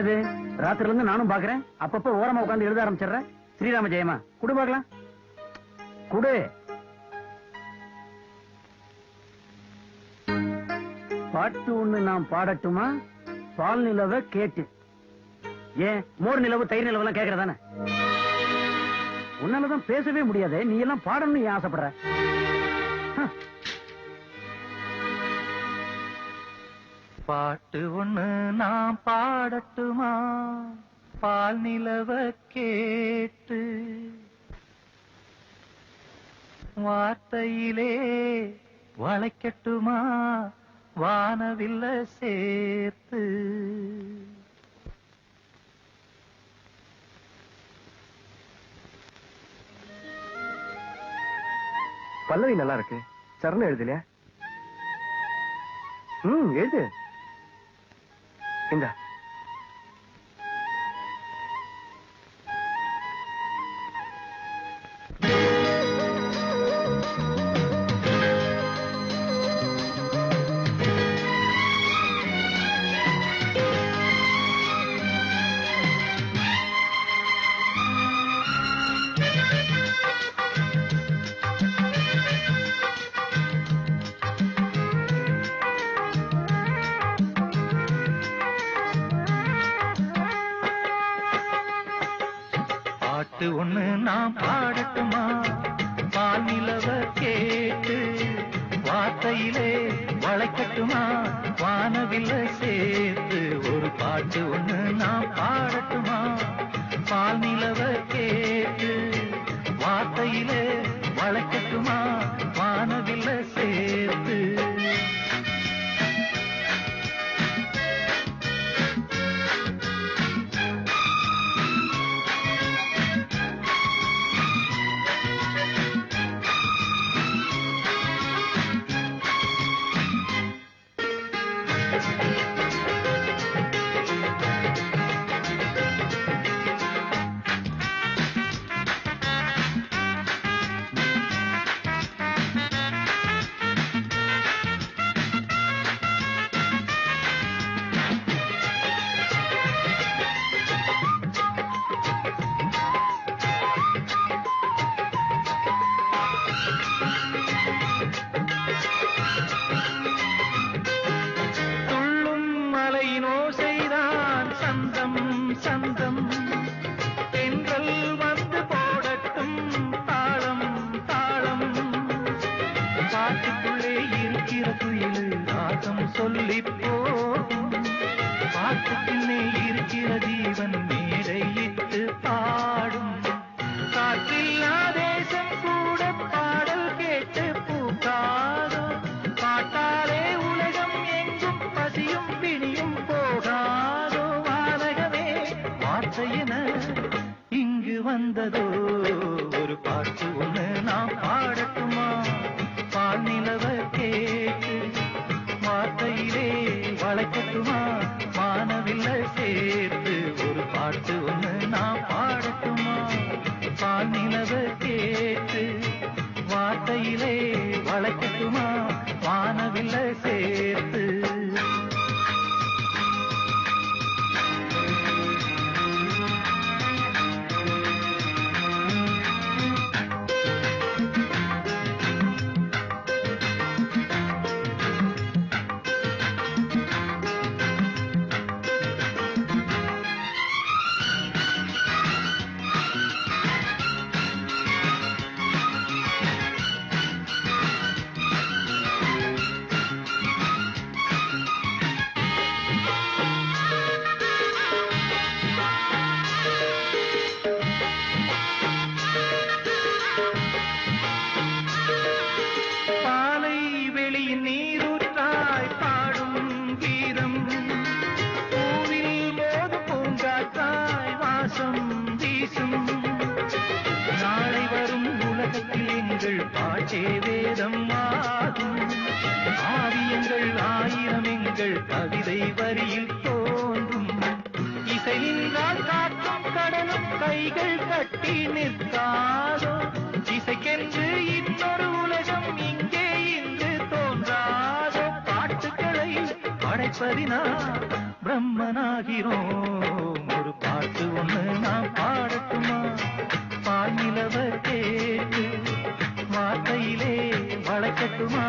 என்னது ராத்திரில இருந்து நானும் பாக்குறேன், அப்பப்ப ஓரமா உட்கார்ந்து எழுத ஆரம்பிச்சிடுறேன். ஸ்ரீராம ஜெயமா குடு பாக்கலாம், குடு. பாட்டு ஒண்ணு நான் பாடட்டுமா? பால் நிலவை கேட்டு. ஏன் மோர் நிலவு தயிர் நிலவு எல்லாம் கேக்குறதானே? உன்னாலதான் பேசவே முடியாது, நீ எல்லாம் பாடணும்னு ஏன் ஆசைப்படுற? பாட்டு ஒண்ணு நான் பாடட்டுமா? பால் நிலவ கேட்டு வார்த்தையிலே வளைக்கட்டுமா வானவில்ல சேர்த்து? பல்லவி நல்லா இருக்கு, சரணம் எழுதலையா? எழுது. இந்த பாட்டு ஒண்ணு நான் பாடட்டுமா? பால் நிலவ கேட்டு வார்த்தையிலே வளைக்கட்டுமா வானவில்ல சேர்த்து? ஒரு பாட்டு ஒண்ணு நான் பாடட்டுமா? பால் நிலவ கேட்டு வார்த்தையிலே வளைக்கட்டுமா வானவில்ல சேர்த்து? சந்தம் பெண்கள் வந்து போடட்டும் தாளம் தாளம். பாட்டுக்குள்ளே இருக்கிற குயிலு ராகம் சொல்லி போகும், பாட்டுக்குள்ளே இருக்கிற ஜீவன் மேடையிட்டு பாடும். காற்றில்லா தேசம் கூட பாடல் கேட்டு பூக்காதோ, பாட்டாலே உலகம் எங்கும் பசியும் பிணியும் போகாதோ. வார்த்தையென இங்கு வந்ததோ, ஒரு பாட்டு ஒண்ணு நான் பாடட்டுமா? பால் நிலவ கேட்டு வார்த்தையிலே வளைக்கட்டுமா வானவில்ல சேர்த்து? ஒரு பாட்டு ஒண்ணு நான் பாடட்டுமா? பால் நிலவ கேட்டு வார்த்தையிலே வளைக்கட்டுமா வானவில்ல சேர்த்து? நாளை வரும் உலகத்தில் எங்கள் பாட்டே வேதம் ஆகும். ஆவியங்கள் ஆயிரம் எங்கள் கவிதை வரியில் தோன்றும். இசையினால் காற்றும் கடலும் கைகள் கட்டி நிற்காதோ, இசைக்கென்று இன்னொரு உலகம் இங்கே இன்று தோன்றாதோ. பாட்டுக்களை படைப்பதினால் பிரம்மனாகிறோம். ஒரு பாட்டு ஒண்ணு நாம் பாடட்டுமா? பால் நிலவ கேட்டு வார்த்தையிலே வளைக்கட்டுமா?